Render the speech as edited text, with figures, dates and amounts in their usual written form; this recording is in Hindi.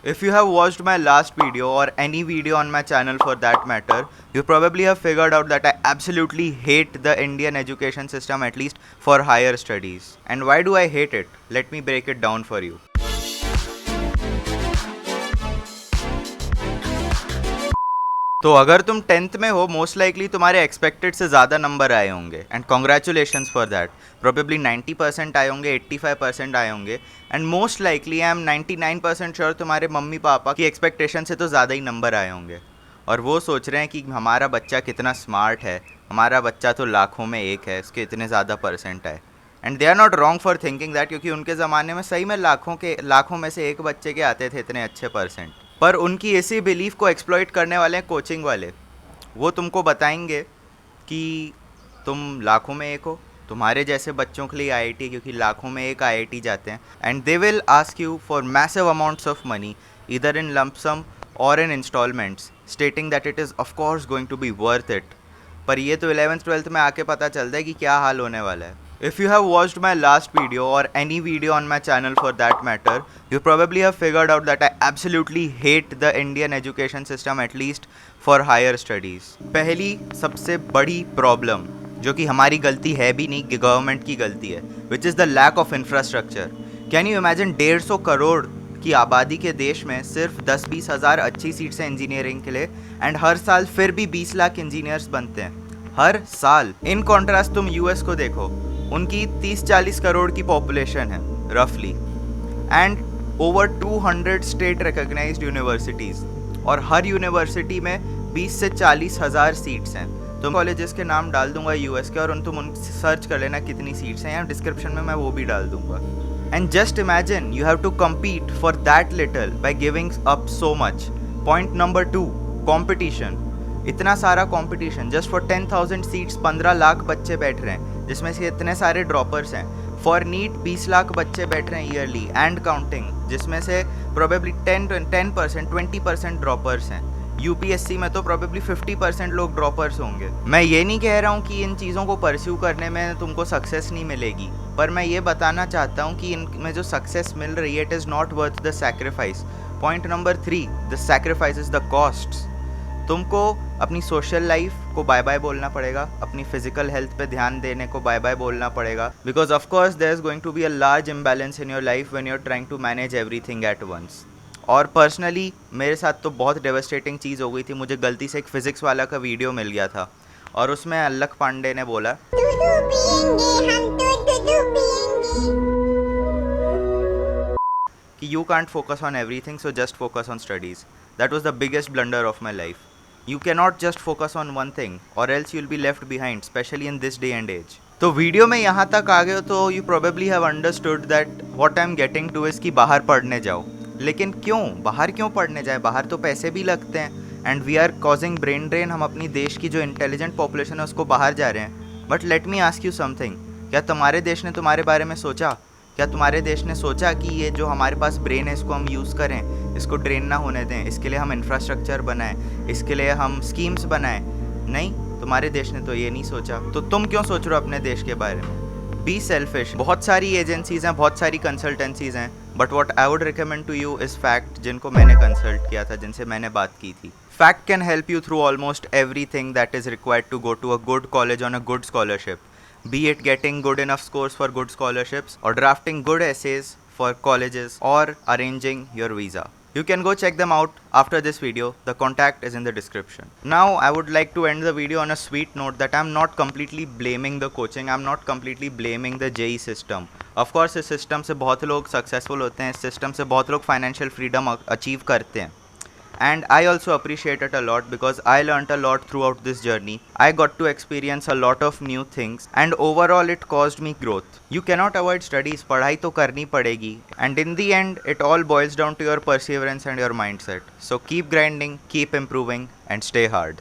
If you have watched my last video or any video on my channel for that matter, you probably have figured out that I absolutely hate the Indian education system, at least for higher studies. And why do I hate it? Let me break it down for you. तो अगर तुम 10th में हो, मोस्ट लाइकली तुम्हारे एक्सपेक्टेड से ज़्यादा नंबर आए होंगे and congratulations for that. Probably 90% आए होंगे, 85% आए होंगे and most likely I am 99% sure तुम्हारे मम्मी पापा की एक्सपेक्टेशन से तो ज़्यादा ही नंबर आए होंगे और वो सोच रहे हैं कि हमारा बच्चा कितना स्मार्ट है, हमारा बच्चा तो लाखों में एक है, इसके इतने ज़्यादा परसेंट आए. And they are not wrong for thinking that, क्योंकि उनके ज़माने में सही में लाखों में से एक बच्चे के आते थे इतने अच्छे परसेंट. पर उनकी इसी बिलीफ को एक्सप्लॉइट करने वाले हैं कोचिंग वाले. वो तुमको बताएंगे कि तुम लाखों में एक हो, तुम्हारे जैसे बच्चों के लिए आईआईटी, क्योंकि लाखों में एक आईआईटी जाते हैं. And they will ask you for massive amounts of money, either in lump sum और in instalments, stating that it is of course going to be worth it. पर ये तो 11th-12th में आके पता चलता है कि क्या हाल होने वाला है. If you have watched my last video or any video on my channel for that matter, you probably have figured out that I absolutely hate the Indian education system, at least for higher studies. पहली सबसे बड़ी प्रॉब्लम, जो कि हमारी गलती है भी नहीं, गवर्नमेंट की गलती है, which is the lack of infrastructure. Can you imagine 150 crore की आबादी के देश में सिर्फ 10-20 हज़ार अच्छी सीट्स हैं इंजीनियरिंग के लिए एंड हर साल फिर भी 20 लाख इंजीनियर्स बनते हैं हर साल. इन कॉन्ट्रास्ट तुम यूएस को देखो, उनकी 30-40 करोड़ की पॉपुलेशन है रफली and over 200 state recognised universities और हर यूनिवर्सिटी में 20 से 40 हज़ार सीट्स हैं. तुम कॉलेजेस के नाम डाल दूंगा यूएस के और तुम उन सर्च कर लेना कितनी सीट्स हैं, या डिस्क्रिप्शन में मैं वो भी डाल दूंगा. And just imagine you have to compete for that little by giving up so much. Point number 2, competition. इतना सारा competition just for 10,000 seats. 15 lakh बच्चे बैठ रहे हैं जिसमें से इतने सारे ड्रॉपर्स हैं. फॉर नीट 20 लाख बच्चे बैठ रहे हैं ईयरली एंड काउंटिंग, जिसमें से प्रोबेबली 10% 20% ड्रॉपर्स हैं. यूपीएससी में तो प्रोबेबली 50% लोग ड्रॉपर्स होंगे. मैं ये नहीं कह रहा हूँ कि इन चीज़ों को परस्यू करने में तुमको सक्सेस नहीं मिलेगी, पर मैं ये बताना चाहता हूँ कि इनमें जो सक्सेस मिल रही है it is not worth the sacrifice. Point number 3, the sacrifice is the costs. तुमको अपनी सोशल लाइफ को बाय बाय बोलना पड़ेगा, अपनी फिजिकल हेल्थ पे ध्यान देने को बाय बाय बोलना पड़ेगा, because of course there is going to be a large imbalance in your life when you are trying to manage everything at once. और पर्सनली मेरे साथ तो बहुत डेवास्टेटिंग चीज़ हो गई थी. मुझे गलती से एक फिज़िक्स वाला का वीडियो मिल गया था और उसमें अल्लख पांडे ने बोला कि you can't focus on everything, so just focus on studies. That was the biggest blunder of my life. You cannot just focus on one thing or else you'll be left behind, especially in this day and age. तो वीडियो में यहाँ तक आ गए हो तो you probably have understood that what I'm getting to is कि बाहर पढ़ने जाओ. लेकिन क्यों बाहर पढ़ने जाए? बाहर तो पैसे भी लगते हैं and we are causing brain drain. हम अपनी देश की जो इंटेलिजेंट पॉपुलेशन है उसको बाहर जा रहे हैं. But let me ask you something, क्या तुम्हारे देश ने तुम्हारे बारे में सोचा? क्या तुम्हारे देश ने सोचा कि ये जो हमारे पास ब्रेन है इसको हम यूज़ करें, इसको ड्रेन ना होने दें, इसके लिए हम इंफ्रास्ट्रक्चर बनाएं, इसके लिए हम स्कीम्स बनाएं? नहीं, तुम्हारे देश ने तो ये नहीं सोचा. तो तुम क्यों सोच रहे हो अपने देश के बारे में? Be selfish. बहुत सारी एजेंसीज़ हैं, बहुत सारी कंसल्टेंसीज़ हैं, but what I would recommend to you is fact, जिनको मैंने कंसल्ट किया था, जिनसे मैंने बात की थी. Fact can help you through almost everything that is required to go to a good college on a good scholarship. Be it getting good enough scores for good scholarships or drafting good essays for colleges or arranging your visa. You can go check them out after this video. The contact is in the description. Now I would like to end the video on a sweet note that I'm not completely blaming the coaching. I'm not completely blaming the JEE system. Of course इस system से बहुत लोग successful होते हैं, इस system से बहुत लोग financial freedom achieve करते हैं. And I also appreciate it a lot because I learnt a lot throughout this journey. I got to experience a lot of new things and overall it caused me growth. You cannot avoid studies, पढ़ाई तो करनी पड़ेगी. And in the end, it all boils down to your perseverance and your mindset. So keep grinding, keep improving and stay hard.